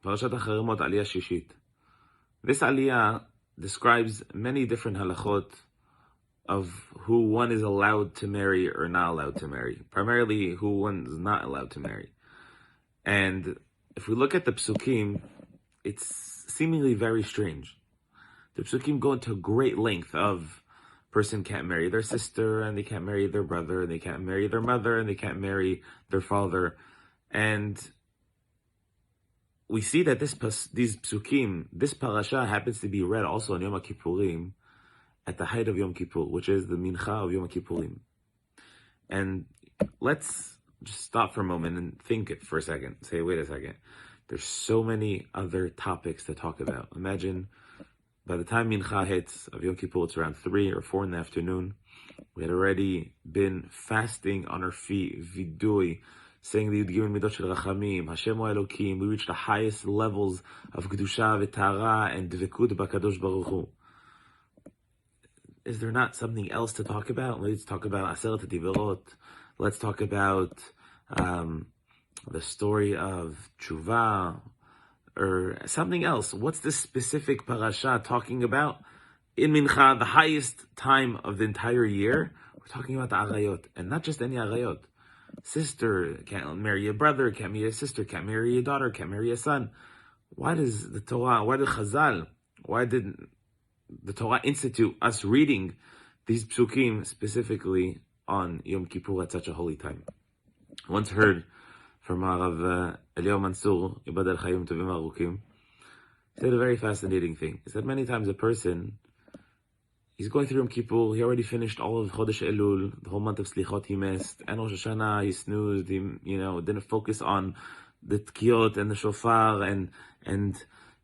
Parashat Acharei Aliyah Shishit. This Aliyah describes many different halachot of who one is allowed to marry or not allowed to marry. Primarily, who one is not allowed to marry. And if we look at the psukim, it's seemingly very strange. The psukim go into great length of person can't marry their sister, and they can't marry their brother, and they can't marry their mother, and they can't marry their father. And we see that these psukim, this parasha happens to be read also on Yom Kippurim, at the height of Yom Kippur, which is the mincha of Yom Kippurim. And let's just stop for a moment and think it for a second. Say, wait a second. There's so many other topics to talk about. Imagine by the time mincha hits of Yom Kippur, it's around 3 or 4 in the afternoon. We had already been fasting on our feet, vidui, saying the Yud Midot Shel Rachamim, Hashem Wa Elokim. We reached the highest levels of Kedusha, V'Tara, and Dvekut B'Kadosh Baruch Hu. Is there not something else to talk about? Let's talk about Aseret HaDivrot. Let's talk about the story of Tshuva, or something else. What's this specific parasha talking about? In Mincha, the highest time of the entire year, we're talking about the Arayot, and not just any Arayot. Sister can't marry a brother, can't marry a sister, can't marry a daughter, can't marry a son. Why does the Torah, why did Chazal, why did the Torah institute us reading these psukim specifically on Yom Kippur at such a holy time? I once heard from Rav Eliyahu Mansour, Ibad al Chayim Tovim Arukim, he said a very fascinating thing. He said many times a person, he's going through Yom Kippur, he already finished all of Chodesh Elul, the whole month of Slichot he missed, and Rosh Hashanah he snoozed, he didn't focus on the Tkiyot and the Shofar and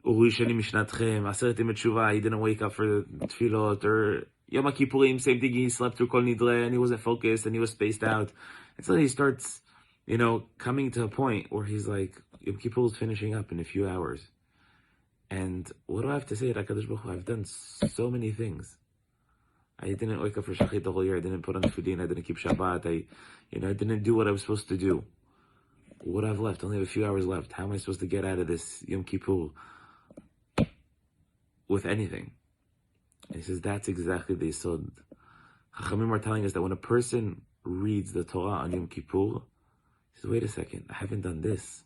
Uri Sheni Mishnatchem, Aseret Yemei Tshuva, he didn't wake up for the Tefillot, or Yom Kippurim, same thing, he slept through Kol Nidre, and he wasn't focused, and he was spaced out. And so he starts, coming to a point where he's like, Yom Kippur is finishing up in a few hours. And what do I have to say at HaKadosh Baruch Hu? I've done so many things. I didn't wake up for Shachrit the whole year, I didn't put on the Tefillin, I didn't keep Shabbat, I didn't do what I was supposed to do. What I've left, I only have a few hours left. How am I supposed to get out of this Yom Kippur with anything? And he says that's exactly the Yisod. Chachamim are telling us that when a person reads the Torah on Yom Kippur, he says, wait a second, I haven't done this,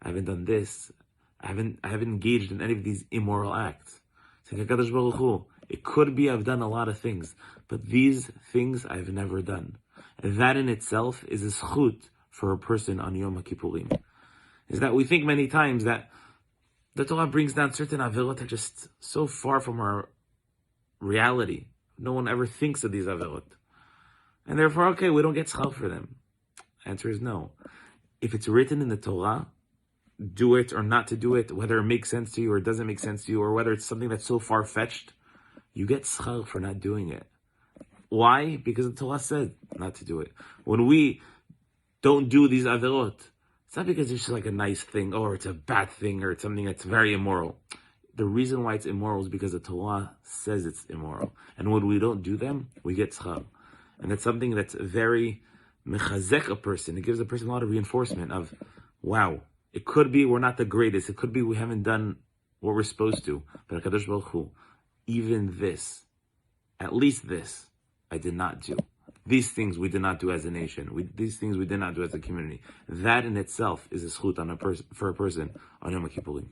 I haven't done this, I haven't engaged in any of these immoral acts. Saying, HaKadosh Baruch Hu, it could be I've done a lot of things, but these things I've never done. And that in itself is a zchut for a person on Yom Kippurim. Is that we think many times that the Torah brings down certain avirot that are just so far from our reality. No one ever thinks of these avirot. And therefore, okay, we don't get schal for them. Answer is no. If it's written in the Torah, do it or not to do it, whether it makes sense to you or it doesn't make sense to you, or whether it's something that's so far-fetched, you get schal for not doing it. Why? Because the Torah said not to do it. When we don't do these avirot, it's not because it's just like a nice thing, or it's a bad thing, or it's something that's very immoral. The reason why it's immoral is because the Torah says it's immoral. And when we don't do them, we get schal. And that's something that's very mechazek a person. It gives a person a lot of reinforcement of, wow, it could be we're not the greatest. It could be we haven't done what we're supposed to. But HaKadosh Baruch Hu, even this, at least this, I did not do. These things we did not do as a nation. These things we did not do as a community. That in itself is a zchut on for a person on Yom Kippurim.